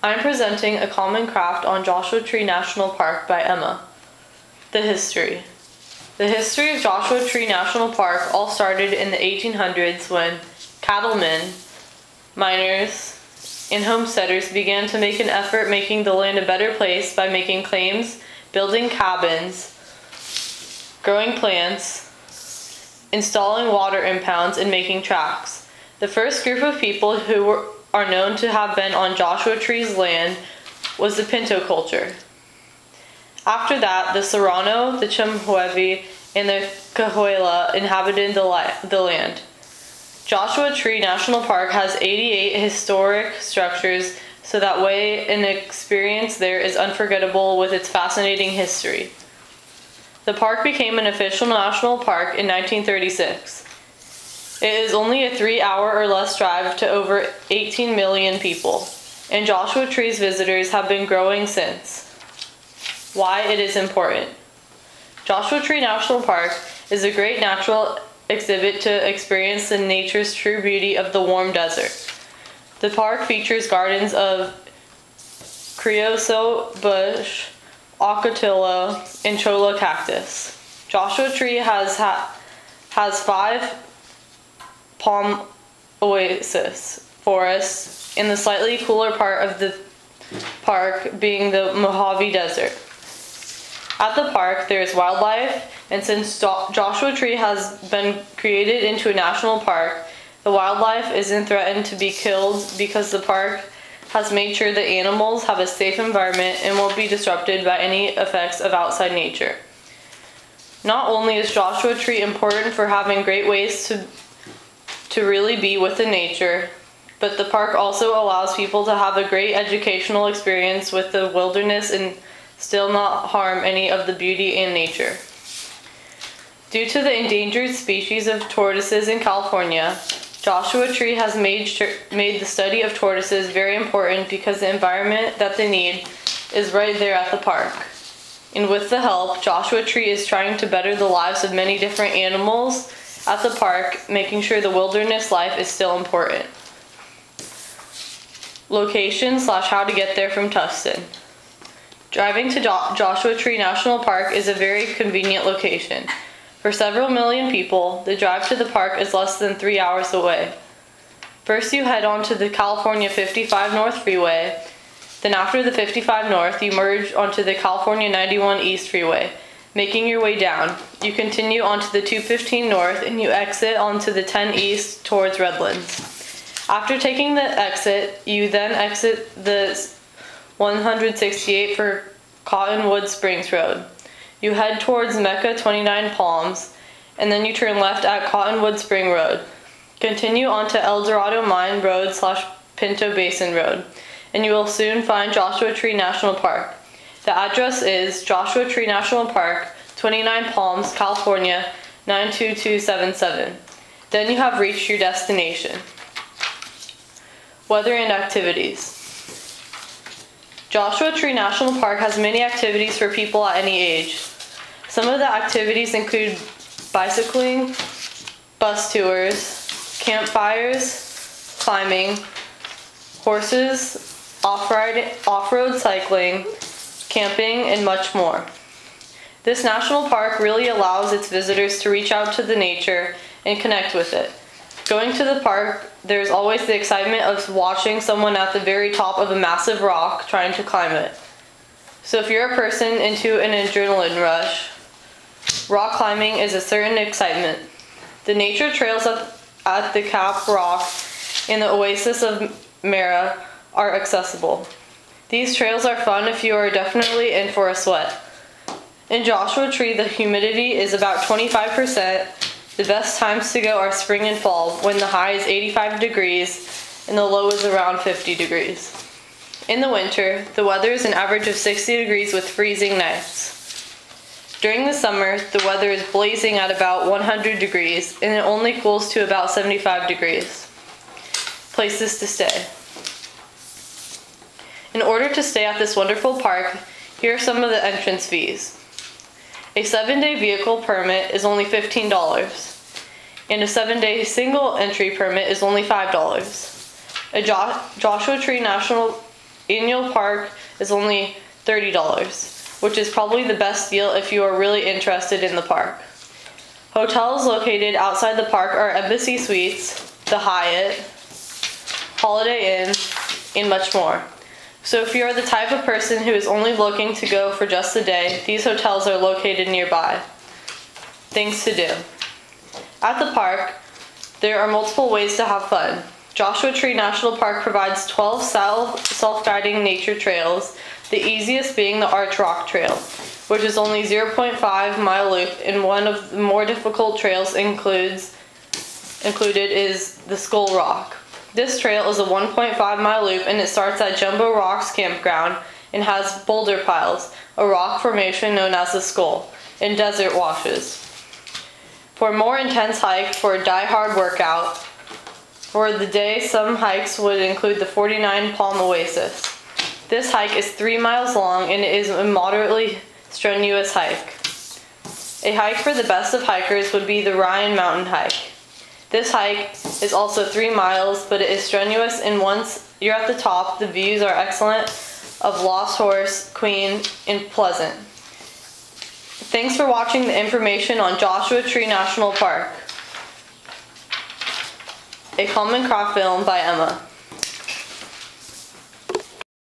I'm presenting a common craft on Joshua Tree National Park by Emma. The history. The history of Joshua Tree National Park all started in the 1800s when cattlemen, miners, and homesteaders began to make an effort making the land a better place by making claims, building cabins, growing plants, installing water impounds, and making tracks. The first group of people who are known to have been on Joshua Tree's land was the Pinto culture. After that, the Serrano, the Chemehuevi, and the Cahuilla inhabited the land. Joshua Tree National Park has 88 historic structures, so that way an experience there is unforgettable with its fascinating history. The park became an official national park in 1936. It is only a 3-hour or less drive to over 18 million people, and Joshua Tree's visitors have been growing since. Why it is important. Joshua Tree National Park is a great natural exhibit to experience the nature's true beauty of the warm desert. The park features gardens of creosote bush, ocotillo, and cholla cactus. Joshua Tree has 5 palm oasis forests in the slightly cooler part of the park being the Mojave Desert. At the park, there is wildlife, and since Joshua Tree has been created into a national park, the wildlife isn't threatened to be killed because the park has made sure that animals have a safe environment and won't be disrupted by any effects of outside nature. Not only is Joshua Tree important for having great ways to really be within nature, but the park also allows people to have a great educational experience with the wilderness and still not harm any of the beauty and nature. Due to the endangered species of tortoises in California, Joshua Tree has made the study of tortoises very important because the environment that they need is right there at the park. And with the help, Joshua Tree is trying to better the lives of many different animals at the park, making sure the wilderness life is still important. Location / how to get there from Tustin. Driving to Joshua Tree National Park is a very convenient location. For several million people, the drive to the park is less than 3 hours away. First, you head on to the California 55 North Freeway. Then after the 55 North, you merge onto the California 91 East Freeway, making your way down. You continue onto the 215 North and you exit onto the 10 East towards Redlands. After taking the exit, you then exit the 168 for Cottonwood Springs Road. You head towards Mecca 29 Palms, and then you turn left at Cottonwood Spring Road. Continue onto El Dorado Mine Road / Pinto Basin Road, and you will soon find Joshua Tree National Park. The address is Joshua Tree National Park, 29 Palms, California, 92277. Then you have reached your destination. Weather and activities. Joshua Tree National Park has many activities for people at any age. Some of the activities include bicycling, bus tours, campfires, climbing, horses, off-road cycling, camping, and much more. This national park really allows its visitors to reach out to the nature and connect with it. Going to the park, there's always the excitement of watching someone at the very top of a massive rock trying to climb it. So if you're a person into an adrenaline rush, rock climbing is a certain excitement. The nature trails at the Cap Rock and the Oasis of Mara are accessible. These trails are fun if you are definitely in for a sweat. In Joshua Tree, the humidity is about 25%. The best times to go are spring and fall, when the high is 85 degrees and the low is around 50 degrees. In the winter, the weather is an average of 60 degrees with freezing nights. During the summer, the weather is blazing at about 100 degrees and it only cools to about 75 degrees. Places to stay. In order to stay at this wonderful park, here are some of the entrance fees. A 7-day vehicle permit is only $15, and a 7-day single entry permit is only $5. A Joshua Tree National annual park is only $30, which is probably the best deal if you are really interested in the park. Hotels located outside the park are Embassy Suites, the Hyatt, Holiday Inn, and much more. So if you are the type of person who is only looking to go for just a day, these hotels are located nearby. Things to do. At the park, there are multiple ways to have fun. Joshua Tree National Park provides 12 self-guiding nature trails, the easiest being the Arch Rock Trail, which is only 0.5-mile loop, and one of the more difficult trails included is the Skull Rock. This trail is a 1.5-mile loop, and it starts at Jumbo Rocks Campground and has boulder piles, a rock formation known as the Skull, and desert washes. For a more intense hike for a die-hard workout, for the day, some hikes would include the 49 Palm Oasis. This hike is 3 miles long, and it is a moderately strenuous hike. A hike for the best of hikers would be the Ryan Mountain Hike. This hike is also 3 miles, but it is strenuous, and once you're at the top, the views are excellent of Lost Horse, Queen, and Pleasant. Thanks for watching the information on Joshua Tree National Park. A Common Craft film by Emma.